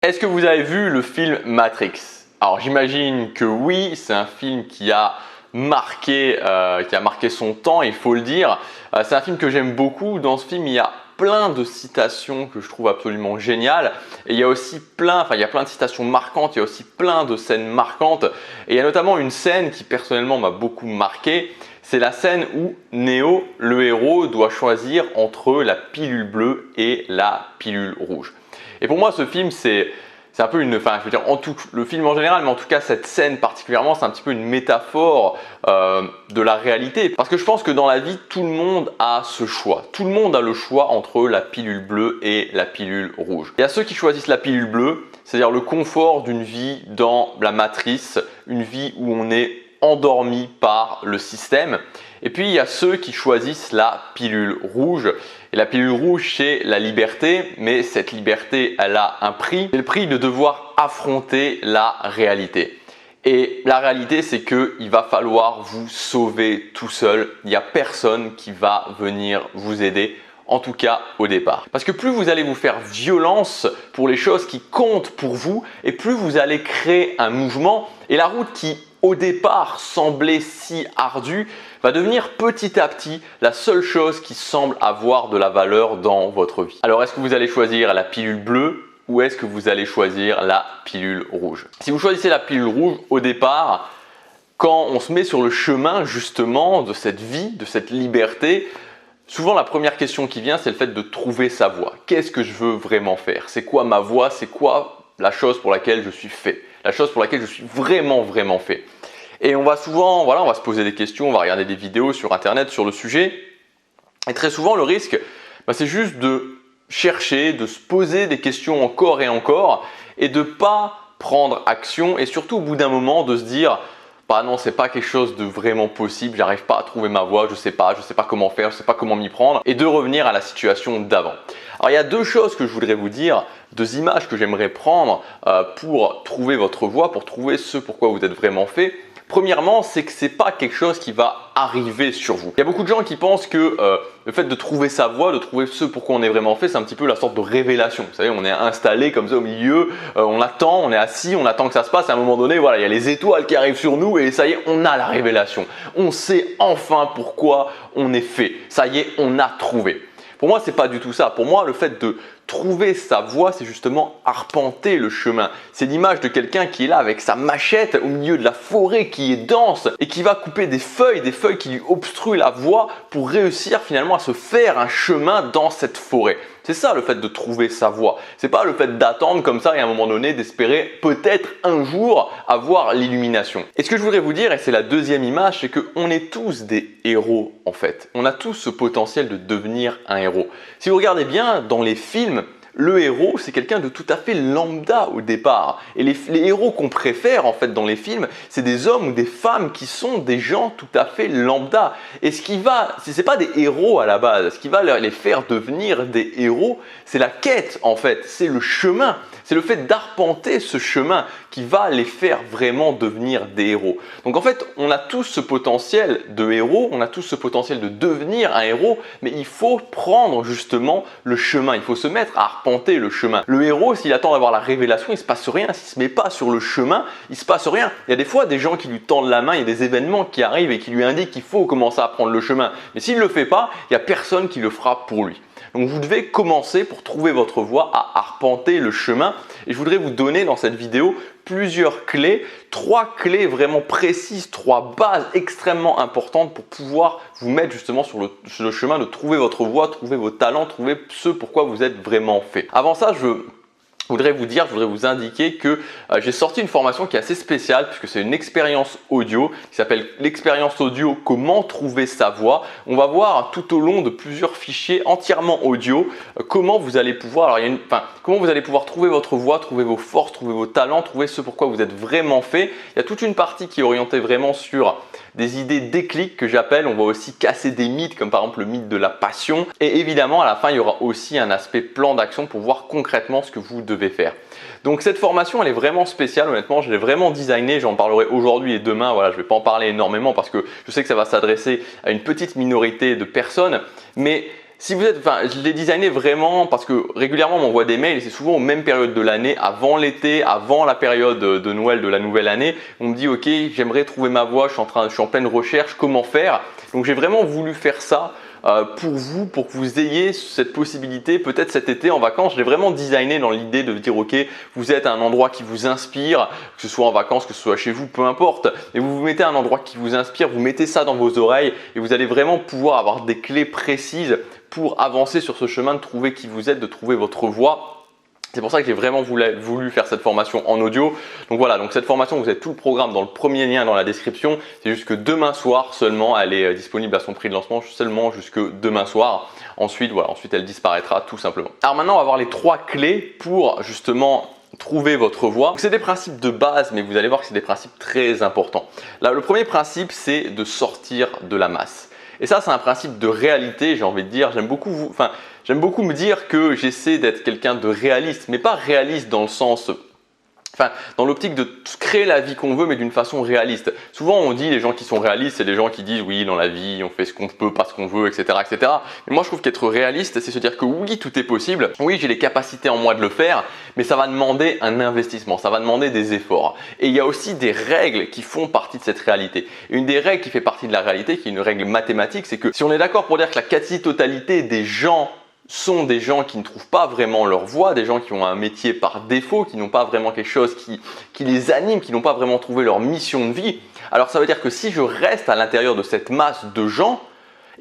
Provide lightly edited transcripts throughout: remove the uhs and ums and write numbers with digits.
Est-ce que vous avez vu le film Matrix? Alors j'imagine que oui, c'est un film qui a marqué son temps, il faut le dire. C'est un film que j'aime beaucoup. Dans ce film, il y a plein de citations que je trouve absolument géniales. Et il y a aussi plein de citations marquantes, il y a aussi plein de scènes marquantes. Et il y a notamment une scène qui personnellement m'a beaucoup marqué. C'est la scène où Neo, le héros, doit choisir entre la pilule bleue et la pilule rouge. Et pour moi, ce film, c'est un peu une, je veux dire, le film en général, mais en tout cas cette scène particulièrement, c'est un petit peu une métaphore de la réalité. Parce que je pense que dans la vie, tout le monde a ce choix. Tout le monde a le choix entre la pilule bleue et la pilule rouge. Il y a ceux qui choisissent la pilule bleue, c'est-à-dire le confort d'une vie dans la matrice, une vie où on est endormi par le système. Et puis il y a ceux qui choisissent la pilule rouge. Et la pilule rouge, c'est la liberté, mais cette liberté, elle a un prix. C'est le prix de devoir affronter la réalité. Et la réalité, c'est qu'il va falloir vous sauver tout seul. Il n'y a personne qui va venir vous aider. En tout cas au départ. Parce que plus vous allez vous faire violence pour les choses qui comptent pour vous et plus vous allez créer un mouvement et la route qui au départ semblait si ardue va devenir petit à petit la seule chose qui semble avoir de la valeur dans votre vie. Alors est-ce que vous allez choisir la pilule bleue ou est-ce que vous allez choisir la pilule rouge? Si vous choisissez la pilule rouge au départ, quand on se met sur le chemin justement de cette vie, de cette liberté, souvent, la première question qui vient, c'est le fait de trouver sa voie. Qu'est-ce que je veux vraiment faire? C'est quoi ma voie? C'est quoi la chose pour laquelle je suis fait? La chose pour laquelle je suis vraiment fait? Et on va souvent, on va se poser des questions, on va regarder des vidéos sur Internet sur le sujet. Et très souvent, le risque, c'est juste de chercher, de se poser des questions encore et encore et de ne pas prendre action et surtout au bout d'un moment de se dire bah non, c'est pas quelque chose de vraiment possible, j'arrive pas à trouver ma voie, je sais pas comment faire, je sais pas comment m'y prendre et de revenir à la situation d'avant. Alors il y a deux choses que je voudrais vous dire, deux images que j'aimerais prendre pour trouver votre voie, pour trouver ce pourquoi vous êtes vraiment fait. Premièrement, c'est que ce n'est pas quelque chose qui va arriver sur vous. Il y a beaucoup de gens qui pensent que le fait de trouver sa voie, de trouver ce pourquoi on est vraiment fait, c'est un petit peu la sorte de révélation. Vous savez, on est installé comme ça au milieu, on attend, on est assis, on attend que ça se passe. À un moment donné, voilà, il y a les étoiles qui arrivent sur nous et ça y est, on a la révélation. On sait enfin pourquoi on est fait. Ça y est, on a trouvé. Pour moi, ce n'est pas du tout ça. Pour moi, le fait de trouver sa voie, c'est justement arpenter le chemin. C'est l'image de quelqu'un qui est là avec sa machette au milieu de la forêt qui est dense et qui va couper des feuilles qui lui obstruent la voie pour réussir finalement à se faire un chemin dans cette forêt. C'est ça le fait de trouver sa voie. C'est pas le fait d'attendre comme ça et à un moment donné d'espérer peut-être un jour avoir l'illumination. Et ce que je voudrais vous dire, et c'est la deuxième image, c'est qu'on est tous des héros en fait. On a tous ce potentiel de devenir un héros. Si vous regardez bien dans les films, le héros, c'est quelqu'un de tout à fait lambda au départ. Et les héros qu'on préfère en fait dans les films, c'est des hommes ou des femmes qui sont des gens tout à fait lambda. Et c'est pas des héros à la base. Ce qui va les faire devenir des héros, c'est la quête en fait, c'est le chemin. C'est le fait d'arpenter ce chemin qui va les faire vraiment devenir des héros. Donc en fait, on a tous ce potentiel de héros, on a tous ce potentiel de devenir un héros, mais il faut prendre justement le chemin, il faut se mettre à arpenter le chemin. Le héros, s'il attend d'avoir la révélation, il ne se passe rien. S'il ne se met pas sur le chemin, il ne se passe rien. Il y a des fois des gens qui lui tendent la main, il y a des événements qui arrivent et qui lui indiquent qu'il faut commencer à prendre le chemin. Mais s'il ne le fait pas, il n'y a personne qui le fera pour lui. Donc vous devez commencer pour trouver votre voie à arpenter le chemin. Et je voudrais vous donner dans cette vidéo plusieurs clés, 3 clés vraiment précises, 3 bases extrêmement importantes pour pouvoir vous mettre justement sur le chemin de trouver votre voie, trouver vos talents, trouver ce pourquoi vous êtes vraiment fait. Avant ça, je voudrais vous indiquer que j'ai sorti une formation qui est assez spéciale puisque c'est une expérience audio qui s'appelle l'expérience audio comment trouver sa voie. On va voir tout au long de plusieurs fichiers entièrement audio comment vous allez pouvoir, comment vous allez pouvoir trouver votre voie, trouver vos forces, trouver vos talents, trouver ce pourquoi vous êtes vraiment fait. Il y a toute une partie qui est orientée vraiment sur des idées déclics que j'appelle. On va aussi casser des mythes comme par exemple le mythe de la passion. Et évidemment, à la fin, il y aura aussi un aspect plan d'action pour voir concrètement ce que vous devez faire. Donc cette formation, elle est vraiment spéciale. Honnêtement, je l'ai vraiment designée. J'en parlerai aujourd'hui et demain. Voilà, je ne vais pas en parler énormément parce que je sais que ça va s'adresser à une petite minorité de personnes. Mais Si vous êtes, enfin, je l'ai designé vraiment parce que régulièrement on m'envoie des mails et c'est souvent aux mêmes périodes de l'année, avant l'été, avant la période de Noël de la nouvelle année. On me dit ok, j'aimerais trouver ma voie, je suis en pleine recherche, comment faire? Donc j'ai vraiment voulu faire ça pour vous, pour que vous ayez cette possibilité, peut-être cet été en vacances. J'ai vraiment designé dans l'idée de dire ok, vous êtes à un endroit qui vous inspire, que ce soit en vacances, que ce soit chez vous, peu importe, et vous vous mettez à un endroit qui vous inspire, vous mettez ça dans vos oreilles et vous allez vraiment pouvoir avoir des clés précises pour avancer sur ce chemin de trouver qui vous êtes, de trouver votre voie. C'est pour ça que j'ai vraiment voulu faire cette formation en audio. Donc voilà, donc cette formation, vous avez tout le programme dans le premier lien dans la description. C'est juste que demain soir seulement, elle est disponible à son prix de lancement seulement jusque demain soir. Ensuite, voilà, ensuite elle disparaîtra tout simplement. Alors maintenant, on va voir les 3 clés pour justement trouver votre voie. C'est des principes de base, mais vous allez voir que c'est des principes très importants. Là, le premier principe, c'est de sortir de la masse. Et ça, c'est un principe de réalité, j'ai envie de dire. J'aime beaucoup me dire que j'essaie d'être quelqu'un de réaliste, mais pas réaliste dans le sens… Enfin, dans l'optique de créer la vie qu'on veut, mais d'une façon réaliste. Souvent, on dit les gens qui sont réalistes, c'est les gens qui disent oui, dans la vie, on fait ce qu'on peut, pas ce qu'on veut, etc., etc. Mais moi, je trouve qu'être réaliste, c'est se dire que oui, tout est possible. Oui, j'ai les capacités en moi de le faire, mais ça va demander un investissement, ça va demander des efforts. Et il y a aussi des règles qui font partie de cette réalité. Une des règles qui fait partie de la réalité, qui est une règle mathématique, c'est que si on est d'accord pour dire que la quasi-totalité des gens sont des gens qui ne trouvent pas vraiment leur voie, des gens qui ont un métier par défaut, qui n'ont pas vraiment quelque chose qui les anime, qui n'ont pas vraiment trouvé leur mission de vie. Alors ça veut dire que si je reste à l'intérieur de cette masse de gens,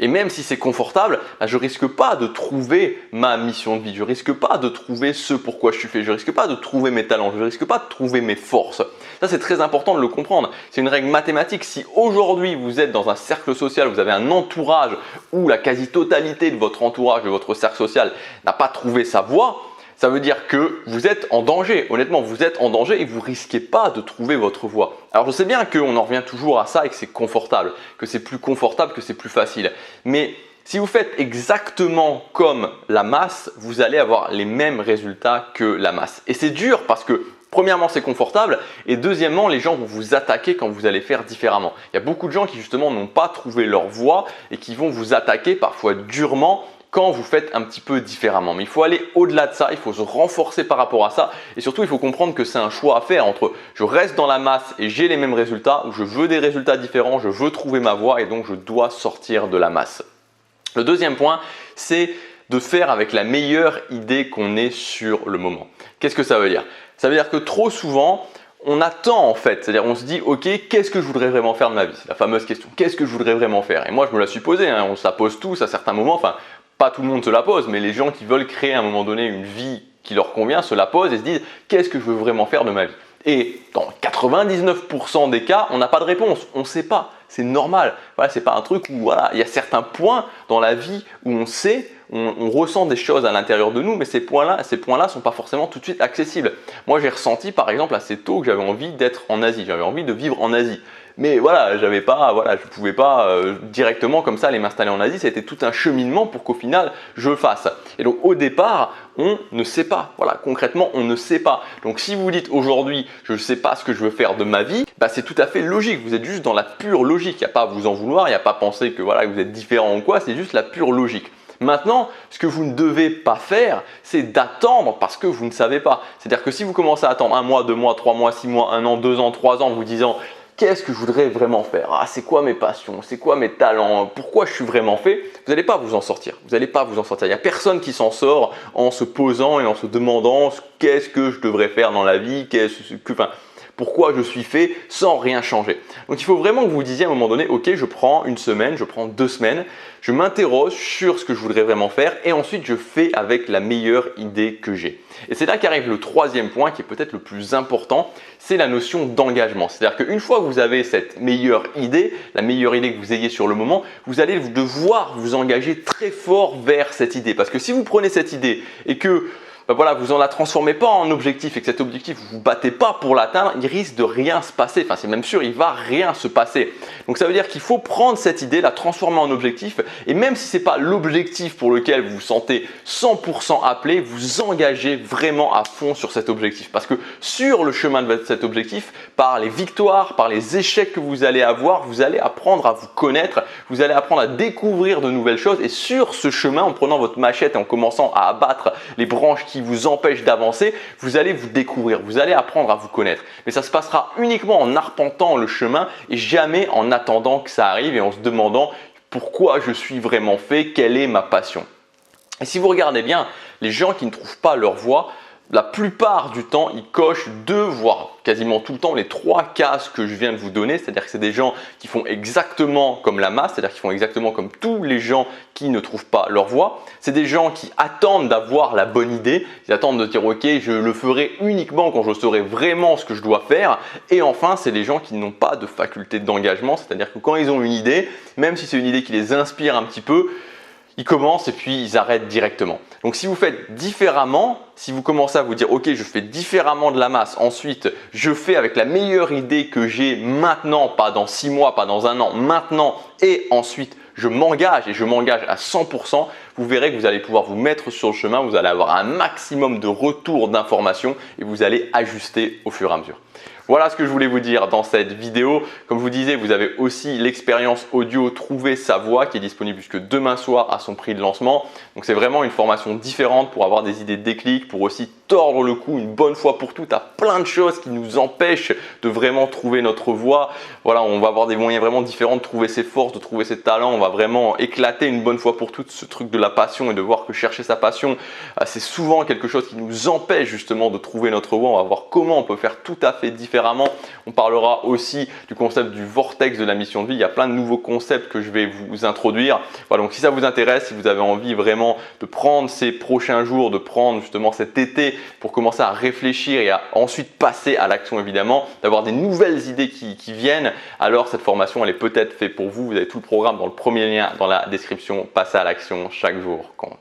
et même si c'est confortable, je risque pas de trouver ma mission de vie, je risque pas de trouver ce pourquoi je suis fait, je risque pas de trouver mes talents, je risque pas de trouver mes forces. Ça, c'est très important de le comprendre. C'est une règle mathématique. Si aujourd'hui vous êtes dans un cercle social, vous avez un entourage où la quasi-totalité de votre entourage, de votre cercle social n'a pas trouvé sa voie, ça veut dire que vous êtes en danger. Honnêtement, vous êtes en danger et vous risquez pas de trouver votre voie. Alors je sais bien qu'on en revient toujours à ça et que c'est confortable, que c'est plus confortable, que c'est plus facile. Mais si vous faites exactement comme la masse, vous allez avoir les mêmes résultats que la masse. Et c'est dur parce que premièrement, c'est confortable et deuxièmement, les gens vont vous attaquer quand vous allez faire différemment. Il y a beaucoup de gens qui justement n'ont pas trouvé leur voie et qui vont vous attaquer parfois durement quand vous faites un petit peu différemment. Mais il faut aller au-delà de ça, il faut se renforcer par rapport à ça et surtout il faut comprendre que c'est un choix à faire entre je reste dans la masse et j'ai les mêmes résultats ou je veux des résultats différents, je veux trouver ma voie et donc je dois sortir de la masse. Le deuxième point, c'est de faire avec la meilleure idée qu'on ait sur le moment. Qu'est-ce que ça veut dire? Ça veut dire que trop souvent, on attend en fait, c'est-à-dire on se dit ok, qu'est-ce que je voudrais vraiment faire de ma vie? C'est la fameuse question, qu'est-ce que je voudrais vraiment faire? Et moi je me la suis posée, on se la pose tous à certains moments, enfin pas tout le monde se la pose, mais les gens qui veulent créer à un moment donné une vie qui leur convient se la posent et se disent qu'est-ce que je veux vraiment faire de ma vie? Et dans 99% des cas, on n'a pas de réponse, on ne sait pas, c'est normal. Voilà, c'est pas un truc où voilà, il y a certains points dans la vie où on sait, on ressent des choses à l'intérieur de nous, mais ces points-là ne sont pas forcément tout de suite accessibles. Moi, j'ai ressenti par exemple assez tôt que j'avais envie d'être en Asie, j'avais envie de vivre en Asie. Mais voilà, je ne pouvais pas directement comme ça aller m'installer en Asie. C'était tout un cheminement pour qu'au final, je le fasse. Et donc au départ, on ne sait pas. Voilà, concrètement, on ne sait pas. Donc si vous dites aujourd'hui, je ne sais pas ce que je veux faire de ma vie, c'est tout à fait logique. Vous êtes juste dans la pure logique. Il n'y a pas à vous en vouloir, il n'y a pas à penser que voilà, vous êtes différent ou quoi. C'est juste la pure logique. Maintenant, ce que vous ne devez pas faire, c'est d'attendre parce que vous ne savez pas. C'est-à-dire que si vous commencez à attendre 1 mois, 2 mois, 3 mois, 6 mois, 1 an, 2 ans, 3 ans, vous disant qu'est-ce que je voudrais vraiment faire? Ah, c'est quoi mes passions? C'est quoi mes talents? Pourquoi je suis vraiment fait? Vous n'allez pas vous en sortir. Vous n'allez pas vous en sortir. Il n'y a personne qui s'en sort en se posant et en se demandant qu'est-ce que je devrais faire dans la vie, pourquoi je suis fait sans rien changer. Donc il faut vraiment que vous vous disiez à un moment donné, ok, je prends 1 semaine, je prends 2 semaines, je m'interroge sur ce que je voudrais vraiment faire et ensuite je fais avec la meilleure idée que j'ai. Et c'est là qu'arrive le troisième point qui est peut-être le plus important, c'est la notion d'engagement. C'est-à-dire qu'une fois que vous avez cette meilleure idée, la meilleure idée que vous ayez sur le moment, vous allez devoir vous engager très fort vers cette idée. Parce que si vous prenez cette idée et que ben voilà, vous ne la transformez pas en objectif et que cet objectif, vous ne vous battez pas pour l'atteindre, il risque de rien se passer. Enfin, c'est même sûr, il va rien se passer. Donc ça veut dire qu'il faut prendre cette idée, la transformer en objectif et même si ce n'est pas l'objectif pour lequel vous vous sentez 100% appelé, vous engagez vraiment à fond sur cet objectif. Parce que sur le chemin de cet objectif, par les victoires, par les échecs que vous allez avoir, vous allez apprendre à vous connaître, vous allez apprendre à découvrir de nouvelles choses et sur ce chemin, en prenant votre machette et en commençant à abattre les branches qui vous empêchent d'avancer, vous allez vous découvrir, vous allez apprendre à vous connaître. Mais ça se passera uniquement en arpentant le chemin et jamais en attendant que ça arrive et en se demandant pourquoi je suis vraiment fait, quelle est ma passion. Et si vous regardez bien, les gens qui ne trouvent pas leur voie, la plupart du temps, ils cochent 2, voire quasiment tout le temps, les 3 cases que je viens de vous donner. C'est-à-dire que c'est des gens qui font exactement comme la masse, c'est-à-dire qu'ils font exactement comme tous les gens qui ne trouvent pas leur voie. C'est des gens qui attendent d'avoir la bonne idée, ils attendent de dire ok, je le ferai uniquement quand je saurai vraiment ce que je dois faire. Et enfin, c'est des gens qui n'ont pas de faculté d'engagement, c'est-à-dire que quand ils ont une idée, même si c'est une idée qui les inspire un petit peu, ils commencent et puis ils arrêtent directement. Donc si vous faites différemment, si vous commencez à vous dire ok, je fais différemment de la masse, ensuite je fais avec la meilleure idée que j'ai maintenant, pas dans 6 mois, pas dans 1 an, maintenant et ensuite je m'engage et je m'engage à 100%, vous verrez que vous allez pouvoir vous mettre sur le chemin, vous allez avoir un maximum de retours d'informations et vous allez ajuster au fur et à mesure. Voilà ce que je voulais vous dire dans cette vidéo. Comme je vous disais, vous avez aussi l'expérience audio Trouver sa voie qui est disponible jusque demain soir à son prix de lancement. Donc c'est vraiment une formation différente pour avoir des idées déclic, pour aussi tordre le cou une bonne fois pour toutes à plein de choses qui nous empêchent de vraiment trouver notre voie. Voilà, on va avoir des moyens vraiment différents de trouver ses forces, de trouver ses talents. On va vraiment éclater une bonne fois pour toutes ce truc de la passion et de voir que chercher sa passion, c'est souvent quelque chose qui nous empêche justement de trouver notre voie. On va voir comment on peut faire tout à fait différemment. On parlera aussi du concept du vortex de la mission de vie. Il y a plein de nouveaux concepts que je vais vous introduire. Voilà, donc si ça vous intéresse, si vous avez envie vraiment de prendre ces prochains jours, de prendre justement cet été pour commencer à réfléchir et à ensuite passer à l'action évidemment, d'avoir des nouvelles idées qui viennent, alors cette formation elle est peut-être faite pour vous. Vous avez tout le programme dans le premier lien dans la description. Passez à l'action, chaque jour compte.